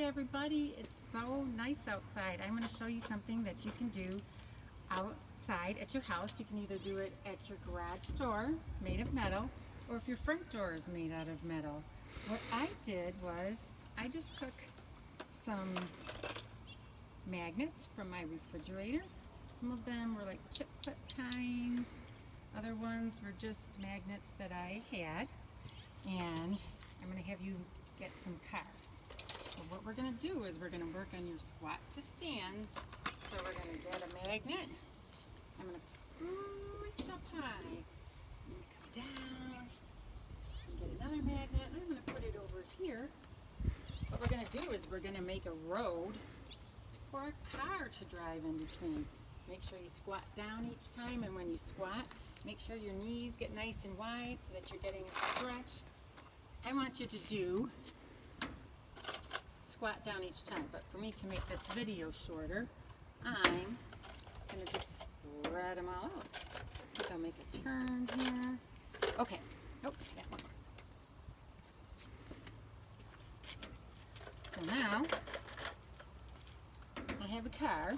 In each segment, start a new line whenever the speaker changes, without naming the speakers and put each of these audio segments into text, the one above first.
everybody, it's so nice outside. I'm going to show you something that you can do outside at your house. You can either do it at your garage door, it's made of metal, or if your front door is made out of metal. What I did was I just took some magnets from my refrigerator. Some of them were like chip clip kinds, other ones were just magnets that I had, and I'm going to have you get some cars. So what we're going to do is we're going to work on your squat to stand. So we're going to get a magnet. I'm going to reach up high and come down and get another magnet. I'm going to put it over here. What we're going to do is we're going to make a road for a car to drive in between. Make sure you squat down each time, and when you squat, make sure your knees get nice and wide so that you're getting a stretch. I want you to do squat down each time, but for me to make this video shorter, I'm going to just spread them all out. I think I'll make a turn here. Okay, nope, yeah, one more. So now, I have a car.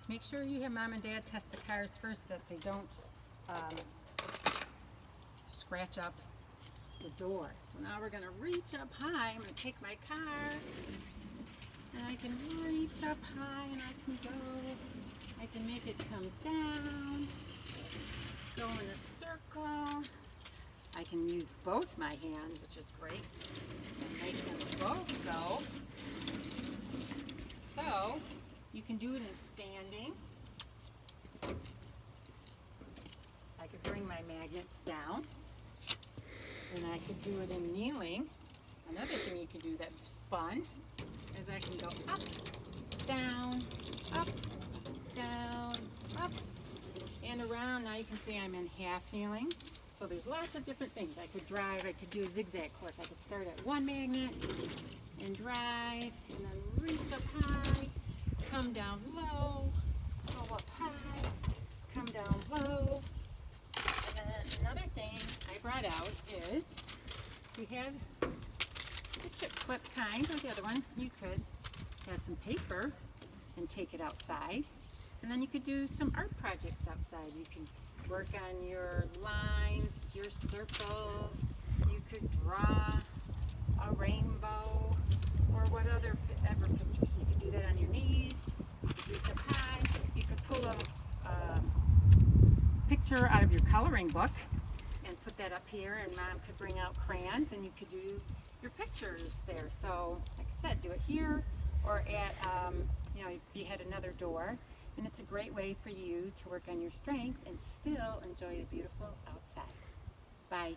Make sure you have mom and dad test the cars first so that they don't scratch up the door. So now we're going to reach up high. I'm going to take my car and I can reach up high and I can go. I can make it come down, go in a circle. I can use both my hands, which is great, and make them both go. So you can do it in standing. I could bring my magnets down, and I could do it in kneeling. Another thing you can do that's fun is I can go up, down, up, down, up, and around. Now you can see I'm in half kneeling. So there's lots of different things. I could drive, I could do a zigzag course. I could start at one magnet and drive, and then reach up high, come down low, go up high, come down low. And then another thing I brought out is we have the chip clip kind, or the other one. You could have some paper and take it outside, and then you could do some art projects outside. You can work on your lines, your circles. You could draw a rainbow or whatever pictures. You could do that on your knees. You could reach up high. You could pull a picture out of your coloring book and put that up here, and mom could bring out crayons and you could do your pictures there. So like I said, do it here or at if you had another door, and it's a great way for you to work on your strength and still enjoy the beautiful outside. Bye.